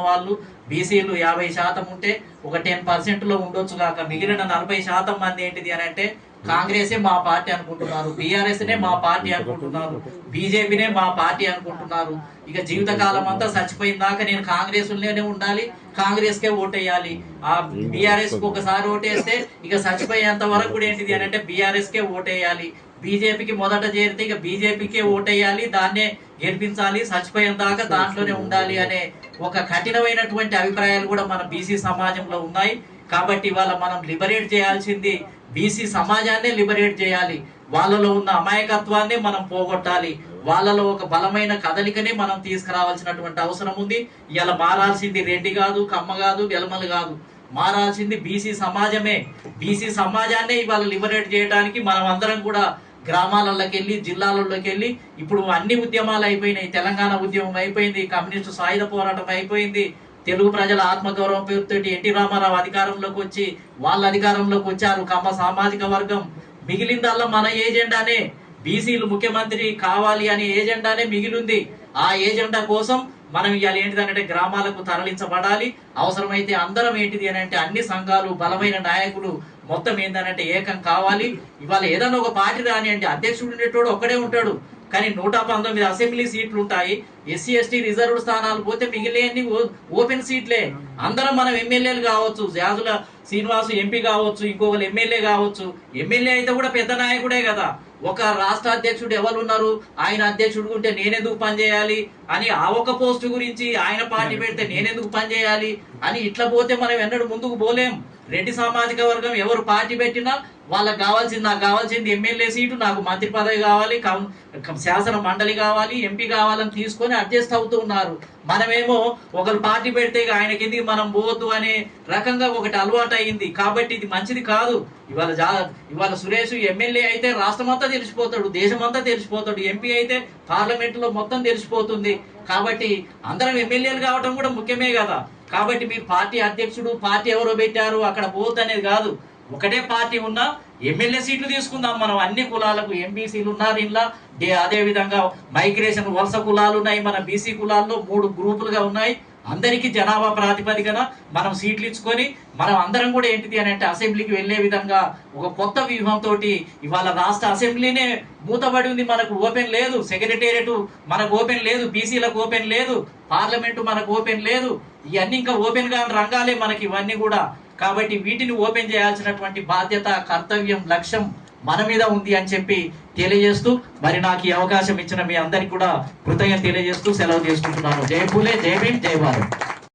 వాళ్ళు బీసీలు 50% ఉంటే ఒక 10% ఉండొచ్చు కాక మిగిలిన 40% మంది ఏంటిది అని అంటే కాంగ్రెసే మా పార్టీ అనుకుంటున్నారు, బీఆర్ఎస్నే మా పార్టీ అనుకుంటున్నారు, బీజేపీనే మా పార్టీ అనుకుంటున్నారు. ఇక జీవితకాలం అంతా చచ్చిపోయిన దాకా నేను కాంగ్రెస్లోనే ఉండాలి, కాంగ్రెస్కే ఓటేయాలి. ఆ బీఆర్ఎస్ కు ఒకసారి ఓటేస్తే ఇక చచ్చిపోయేంత వరకు కూడా ఏంటిది అని అంటే బీఆర్ఎస్కే ఓటేయాలి. బీజేపీకి మొదట చేరితే ఇక బీజేపీకే ఓటేయాలి, దాన్నే గెలిపించాలి, చచ్చిపోయేంత దాకా దాంట్లోనే ఉండాలి అనే ఒక కఠినమైనటువంటి అభిప్రాయాలు కూడా మన బీసీ సమాజంలో ఉన్నాయి. కాబట్టి ఇవాళ మనం లిబరేట్ చేయాల్సింది బీసీ సమాజాన్నే లిబరేట్ చేయాలి. వాళ్ళలో ఉన్న అమాయకత్వాన్ని మనం పోగొట్టాలి, వాళ్ళలో ఒక బలమైన కదలికని మనం తీసుకురావాల్సినటువంటి అవసరం ఉంది. ఇలా మారాల్సింది రెడ్డి కాదు, కమ్మ కాదు, వెలమలు కాదు, మారాల్సింది బీసీ సమాజమే. బీసీ సమాజాన్నే ఇవాళ లిబరేట్ చేయడానికి మనం అందరం కూడా గ్రామాలలోకి వెళ్ళి, జిల్లాలలోకి వెళ్ళి, ఇప్పుడు అన్ని ఉద్యమాలు అయిపోయినాయి. తెలంగాణ ఉద్యమం అయిపోయింది, కమ్యూనిస్టు సాయుధ పోరాటం అయిపోయింది, తెలుగు ప్రజల ఆత్మగౌరవం పేరుతో ఎన్టీ రామారావు అధికారంలోకి వచ్చి వాళ్ళ అధికారంలోకి వచ్చారు, కమ్మ సామాజిక వర్గం. మిగిలిందల్లా మన ఏజెండానే, బీసీలు ముఖ్యమంత్రి కావాలి అనే ఏజెండానే మిగిలింది. ఆ ఏజెండా కోసం మనం ఇవాళ ఏంటిదంటే గ్రామాలకు తరలించబడాలి. అవసరమైతే అందరం ఏంటిది అని అంటే అన్ని సంఘాలు, బలమైన నాయకులు మొత్తం ఏంటంటే ఏకం కావాలి. ఇవాళ ఏదైనా ఒక పార్టీ రానియండి, అధ్యక్షుడు ఉండేటోడు ఒక్కడే ఉంటాడు, కానీ 119 అసెంబ్లీ సీట్లు ఉంటాయి. ఎస్సీ ఎస్టీ రిజర్వ్డ్ స్థానాలు పోతే మిగిలినన్ని ఓపెన్ సీట్లే. అందరం మనం ఎమ్మెల్యేలు కావచ్చు, జాజుల శ్రీనివాసు ఎంపీ కావచ్చు, ఇంకొకరు ఎమ్మెల్యే కావచ్చు. ఎమ్మెల్యే అయితే కూడా పెద్ద నాయకుడే కదా. ఒక రాష్ట్ర అధ్యక్షుడు ఎవరు ఉన్నారు, ఆయన అధ్యక్షుడు ఉంటే నేనెందుకు పనిచేయాలి అని ఆ ఒక పోస్టు గురించి ఆయన పార్టీ పెడితే నేనెందుకు పనిచేయాలి అని ఇట్లా పోతే మనం ఎన్నడూ ముందుకు పోలేం. రెడ్డి సామాజిక వర్గం ఎవరు పార్టీ పెట్టినా వాళ్ళకి కావాల్సింది, నాకు కావాల్సింది ఎమ్మెల్యే సీటు, నాకు మంత్రి పదవి కావాలి, శాసన మండలి కావాలి, ఎంపీ కావాలని తీసుకొని అడ్జస్ట్ అవుతూ ఉన్నారు. మనమేమో ఒకరు పార్టీ పెడితే ఆయన కిందికి మనం పోవద్దు అనే రకంగా ఒకటి అలవాటు అయింది. కాబట్టి ఇది మంచిది కాదు. ఇవాళ సురేష్ ఎమ్మెల్యే అయితే రాష్ట్రం అంతా తెలిసిపోతాడు, దేశం అంతా తెలిసిపోతాడు, ఎంపీ అయితే పార్లమెంట్ లో మొత్తం తెలిసిపోతుంది. కాబట్టి అందరం ఎమ్మెల్యేలు కావడం కూడా ముఖ్యమే కదా. కాబట్టి మీరు పార్టీ అధ్యక్షుడు, పార్టీ ఎవరో పెట్టారు అక్కడ పోవద్దు అనేది కాదు. ఒకటే పార్టీ ఉన్నా ఎమ్మెల్యే సీట్లు తీసుకుందాం మనం. అన్ని కులాలకు ఎంబీసీలు ఉన్నారు ఇంట్లో, అదే విధంగా మైగ్రేషన్ వలస కులాలు ఉన్నాయి. మన బీసీ కులాల్లో 3 గ్రూపులుగా ఉన్నాయి. అందరికీ జనాభా ప్రాతిపదికన మనం సీట్లు ఇచ్చుకొని మనం అందరం కూడా ఏంటిది అని అంటే అసెంబ్లీకి వెళ్లే విధంగా ఒక కొత్త వ్యూహంతో ఇవాళ రాష్ట్ర అసెంబ్లీనే మూతబడి ఉంది. మనకు ఓపెన్ లేదు, సెక్రటేరియట్ మనకు ఓపెన్ లేదు, బీసీలకు ఓపెన్ లేదు, పార్లమెంటు మనకు ఓపెన్ లేదు. ఇవన్నీ ఇంకా ఓపెన్ గా రంగాలే మనకి ఇవన్నీ కూడా. కాబట్టి వీటిని ఓపెన్ చేయాల్సినటువంటి బాధ్యత, కర్తవ్యం, లక్ష్యం మన మీద ఉంది అని చెప్పి తెలియజేస్తూ మరి నాకు ఈ అవకాశం ఇచ్చిన మీ అందరికి కూడా కృతజ్ఞత తెలియజేస్తూ సెలవు తీసుకుంటున్నాను. జై పూలే, జై భీమ్, జై భారత్.